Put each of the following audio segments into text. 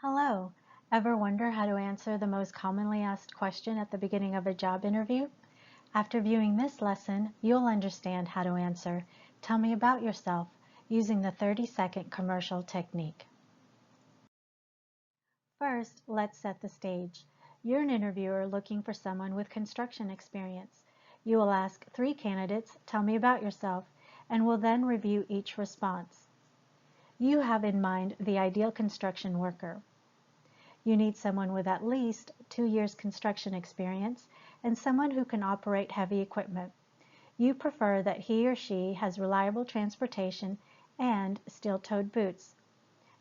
Hello. Ever wonder how to answer the most commonly asked question at the beginning of a job interview? After viewing this lesson, you'll understand how to answer, "Tell me about yourself," using the 30-second commercial technique. First, let's set the stage. You're an interviewer looking for someone with construction experience. You will ask 3 candidates, "Tell me about yourself," and will then review each response. You have in mind the ideal construction worker. You need someone with at least 2 years construction experience and someone who can operate heavy equipment. You prefer that he or she has reliable transportation and steel-toed boots.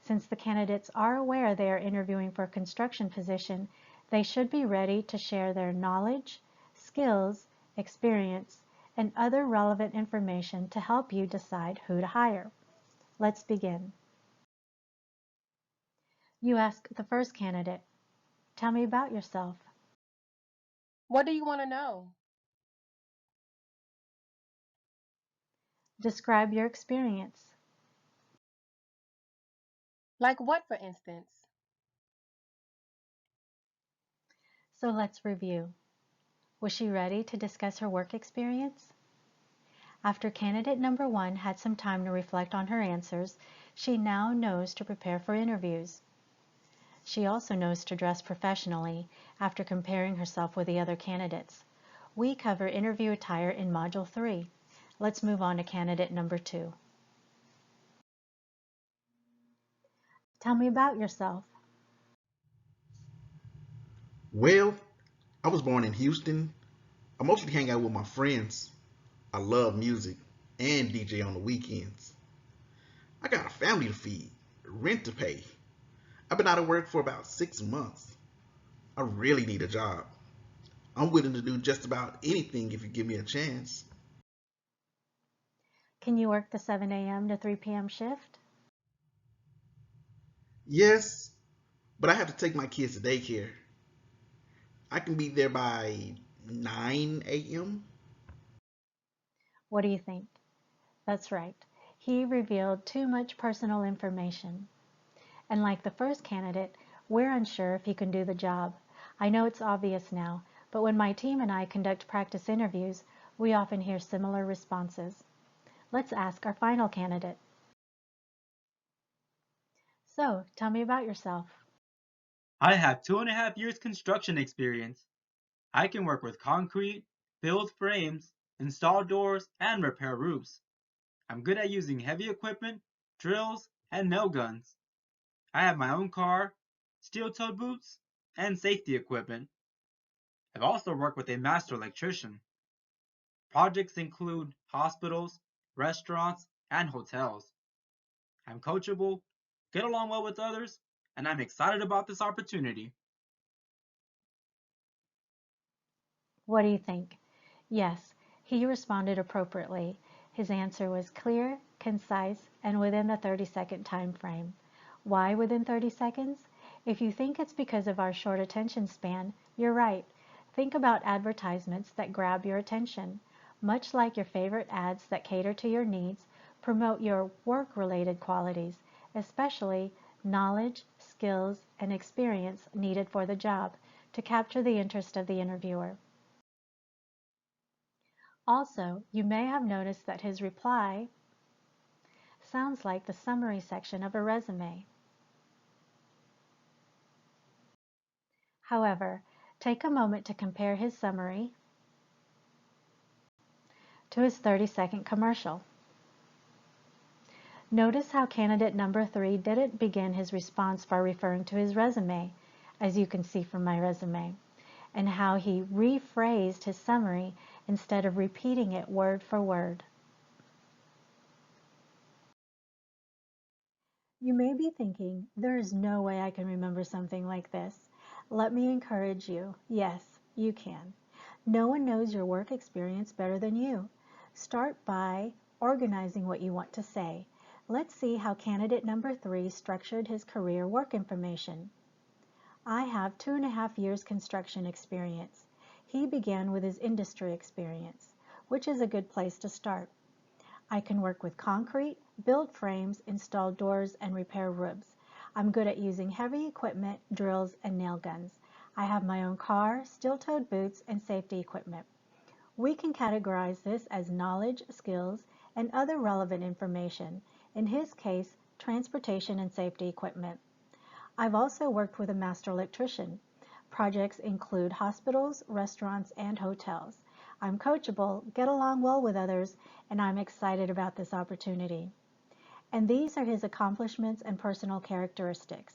Since the candidates are aware they are interviewing for a construction position, they should be ready to share their knowledge, skills, experience, and other relevant information to help you decide who to hire. Let's begin. You ask the first candidate, "Tell me about yourself." What do you want to know? Describe your experience. Like what, for instance? So let's review. Was she ready to discuss her work experience? After candidate number 1 had some time to reflect on her answers, she now knows to prepare for interviews. She also knows to dress professionally after comparing herself with the other candidates. We cover interview attire in Module 3. Let's move on to candidate number 2. Tell me about yourself. Well, I was born in Houston. I mostly hang out with my friends. I love music and DJ on the weekends. I got a family to feed, rent to pay. I've been out of work for about 6 months. I really need a job. I'm willing to do just about anything if you give me a chance. Can you work the 7 a.m. to 3 p.m. shift? Yes, but I have to take my kids to daycare. I can be there by 9 a.m. What do you think? That's right. He revealed too much personal information. And like the first candidate, we're unsure if he can do the job. I know it's obvious now, but when my team and I conduct practice interviews, we often hear similar responses. Let's ask our final candidate. So, tell me about yourself. I have 2.5 years construction experience. I can work with concrete, build frames, install doors, and repair roofs. I'm good at using heavy equipment, drills, and nail guns. I have my own car, steel-toed boots, and safety equipment. I've also worked with a master electrician. Projects include hospitals, restaurants, and hotels. I'm coachable, get along well with others, and I'm excited about this opportunity. What do you think? Yes, he responded appropriately. His answer was clear, concise, and within the 30-second time frame. Why within 30 seconds? If you think it's because of our short attention span, you're right. Think about advertisements that grab your attention. Much like your favorite ads that cater to your needs, promote your work-related qualities, especially knowledge, skills, and experience needed for the job, to capture the interest of the interviewer. Also, you may have noticed that his reply sounds like the summary section of a resume. However, take a moment to compare his summary to his 30-second commercial. Notice how candidate number 3 didn't begin his response by referring to his resume, as you can see from my resume, and how he rephrased his summary instead of repeating it word for word. You may be thinking, there is no way I can remember something like this. Let me encourage you. Yes, you can. No one knows your work experience better than you. Start by organizing what you want to say. Let's see how candidate number 3 structured his career work information. I have 2.5 years construction experience. He began with his industry experience, which is a good place to start. I can work with concrete, build frames, install doors, and repair roofs. I'm good at using heavy equipment, drills, and nail guns. I have my own car, steel-toed boots, and safety equipment. We can categorize this as knowledge, skills, and other relevant information. In his case, transportation and safety equipment. I've also worked with a master electrician. Projects include hospitals, restaurants, and hotels. I'm coachable, get along well with others, and I'm excited about this opportunity. And these are his accomplishments and personal characteristics.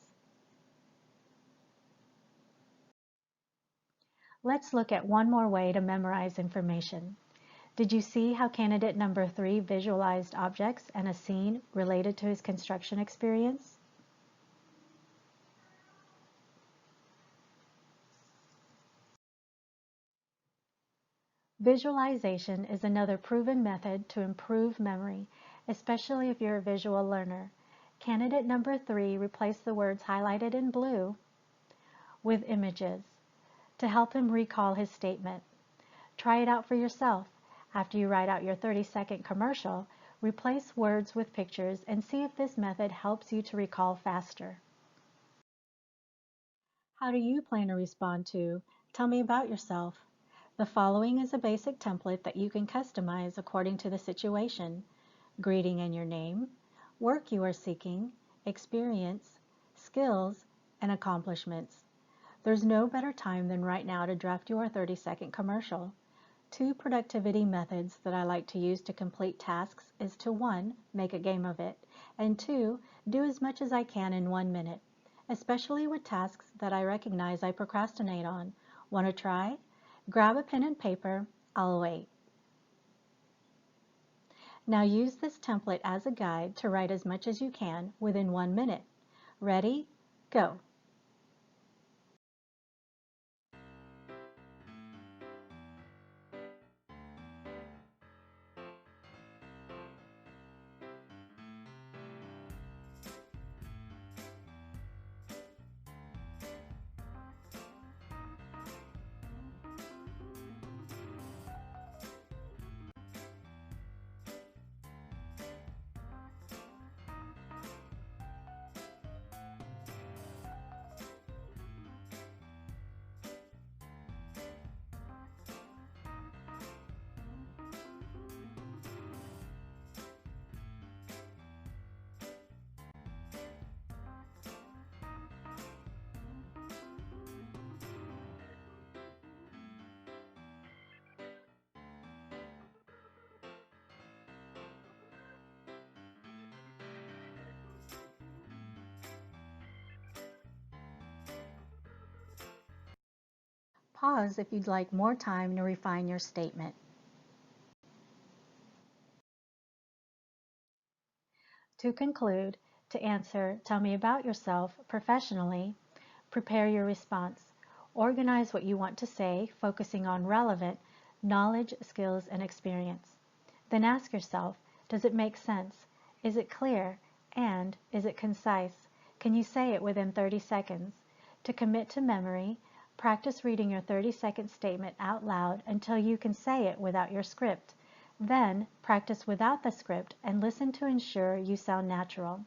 Let's look at one more way to memorize information. Did you see how candidate number 3 visualized objects and a scene related to his construction experience? Visualization is another proven method to improve memory, especially if you're a visual learner. Candidate number 3 replaced the words highlighted in blue with images to help him recall his statement. Try it out for yourself. After you write out your 30-second commercial, replace words with pictures and see if this method helps you to recall faster. How do you plan to respond to "Tell me about yourself"? The following is a basic template that you can customize according to the situation: greeting and your name, work you are seeking, experience, skills, and accomplishments. There's no better time than right now to draft your 30-second commercial. 2 productivity methods that I like to use to complete tasks is to 1. Make a game of it, and 2. Do as much as I can in 1 minute, especially with tasks that I recognize I procrastinate on. Want to try? Grab a pen and paper. I'll wait. Now use this template as a guide to write as much as you can within 1 minute. Ready? Go. Pause if you'd like more time to refine your statement. To conclude, to answer "Tell me about yourself" professionally, prepare your response. Organize what you want to say, focusing on relevant knowledge, skills, and experience. Then ask yourself, does it make sense? Is it clear? And is it concise? Can you say it within 30 seconds? To commit to memory, practice reading your 30-second statement out loud until you can say it without your script. Then, practice without the script and listen to ensure you sound natural.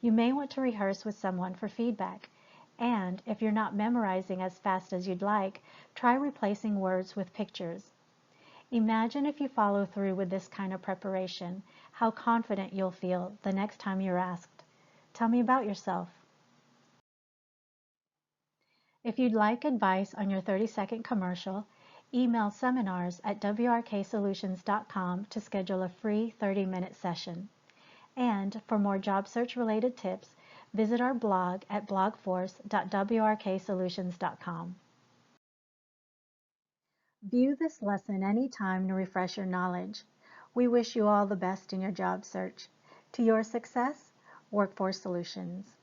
You may want to rehearse with someone for feedback. And if you're not memorizing as fast as you'd like, try replacing words with pictures. Imagine if you follow through with this kind of preparation, how confident you'll feel the next time you're asked, "Tell me about yourself." If you'd like advice on your 30-second commercial, email seminars@wrksolutions.com to schedule a free 30-minute session. And for more job search related tips, visit our blog at blogforce.wrksolutions.com. View this lesson anytime to refresh your knowledge. We wish you all the best in your job search. To your success, Workforce Solutions.